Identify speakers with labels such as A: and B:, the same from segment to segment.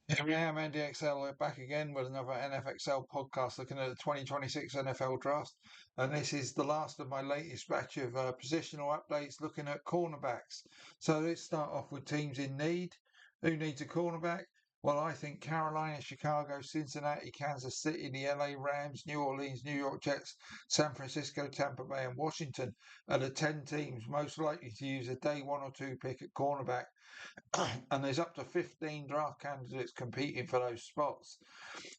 A: Here I am, Andy XL, back again with another NFXL podcast looking at the 2026 NFL draft. And this is the last of my latest batch of positional updates looking at cornerbacks. So let's start off with teams in need. Who needs a cornerback? Well, I think Carolina, Chicago, Cincinnati, Kansas City, the LA Rams, New Orleans, New York Jets, San Francisco, Tampa Bay, and Washington are the 10 teams most likely to use a day one or two pick at cornerback. And there's up to 15 draft candidates competing for those spots.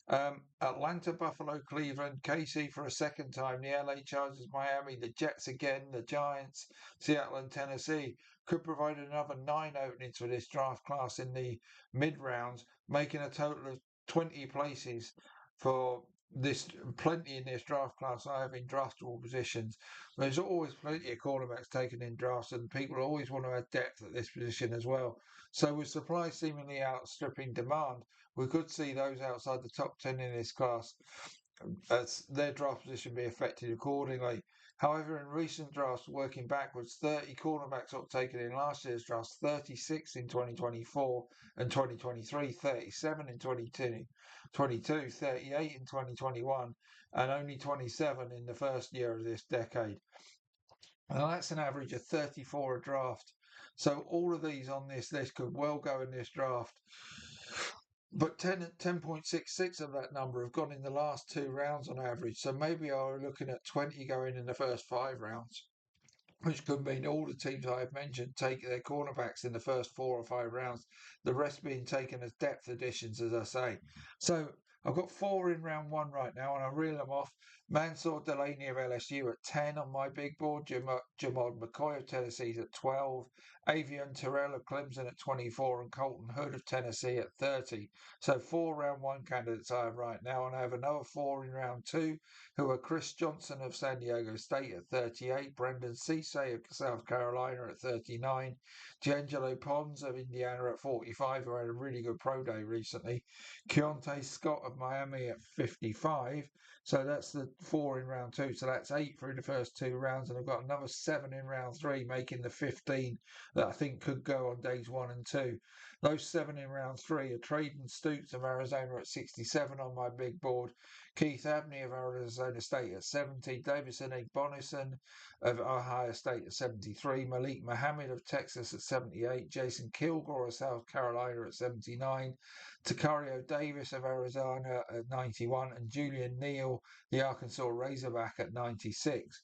A: Atlanta, Buffalo, Cleveland, KC for a second time, the LA Chargers, Miami, the Jets again, the Giants, Seattle, and Tennessee could provide another 9 openings for this draft class in the mid rounds, making a total of 20 places for this plenty in this draft class. I have in draftable positions. There's always plenty of quarterbacks taken in drafts, and people always want to add depth at this position as well. So, with supply seemingly outstripping demand, we could see those outside the top 10 in this class as their draft position be affected accordingly. However, in recent drafts, working backwards, 30 cornerbacks got taken in last year's drafts, 36 in 2024 and 2023, 37 in 2022, 38 in 2021, and only 27 in the first year of this decade. Now that's an average of 34 a draft. So all of these on this list could well go in this draft. But 10.66 of that number have gone in the last 2 rounds on average. So maybe I'm looking at 20 going in the first 5 rounds, which could mean all the teams I have mentioned take their cornerbacks in the first 4 or 5 rounds, the rest being taken as depth additions, as I say. So I've got 4 in round one right now, and I reel them off. Mansour Delaney of LSU at 10 on my big board. Jamal McCoy of Tennessee's at 12. Avion Terrell of Clemson at 24. And Colton Hood of Tennessee at 30. So 4 round one candidates I have right now. And I have another 4 in round two, who are Chris Johnson of San Diego State at 38. Brendan Cisse of South Carolina at 39. D'Angelo Pons of Indiana at 45, who had a really good pro day recently. Keontae Scott of Miami at 55. So that's the 4 in round two. So that's 8 through the first 2 rounds. And I've got another 7 in round three, making the 15 that I think could go on days 1 and 2. Those 7 in round three are Traden Stoots of Arizona at 67 on my big board. Keith Abney of Arizona State at 70. Davison Bonison of Ohio State at 73. Malik Muhammad of Texas at 78. Jason Kilgore of South Carolina at 79. Takario Davis of Arizona at 91, and Julian Neal, the Arkansas Razorback, at 96.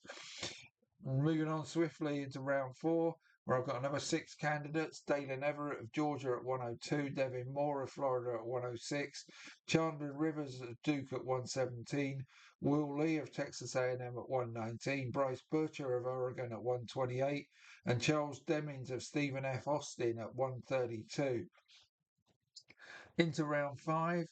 A: Moving on swiftly into round four, where I've got another 6 candidates. Dalen Everett of Georgia at 102, Devin Moore of Florida at 106, Chandler Rivers of Duke at 117, Will Lee of Texas A&M at 119, Bryce Butcher of Oregon at 128, and Charles Demings of Stephen F. Austin at 132. Into round five,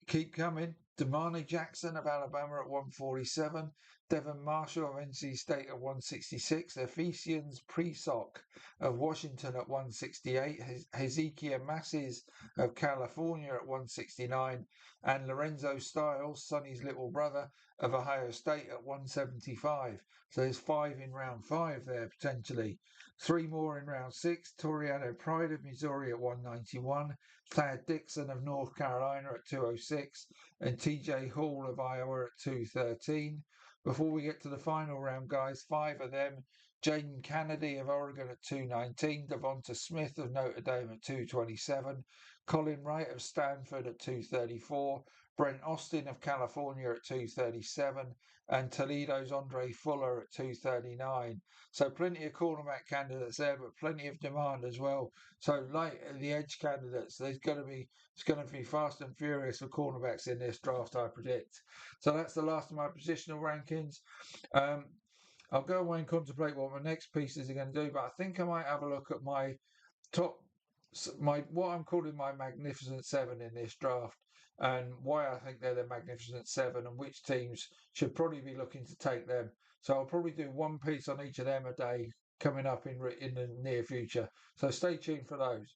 A: keep coming. Damani Jackson of Alabama at 147, Devon Marshall of NC State at 166, Ephesians Presok of Washington at 168, Hezekiah Masses of California at 169, and Lorenzo Styles, Sonny's little brother, of Ohio State at 175. So there's 5 in round 5 there potentially. 3 more in round 6. Toriano Pride of Missouri at 191, Thad Dixon of North Carolina at 206, and TJ Hall of Iowa at 213. Before we get to the final round, guys, 5 of them. Jaden Kennedy of Oregon at 219, Devonta Smith of Notre Dame at 227, Colin Wright of Stanford at 234, Brent Austin of California at 237, and Toledo's Andre Fuller at 239. So plenty of cornerback candidates there, but plenty of demand as well. So like the edge candidates, it's going to be fast and furious for cornerbacks in this draft, I predict. So that's the last of my positional rankings. Um, I'll go away and contemplate what my next pieces are going to do, but I think I might have a look at my top, my what I'm calling my magnificent seven in this draft, and why I think they're the magnificent seven, and which teams should probably be looking to take them. So I'll probably do one piece on each of them a day coming up in the near future. So stay tuned for those.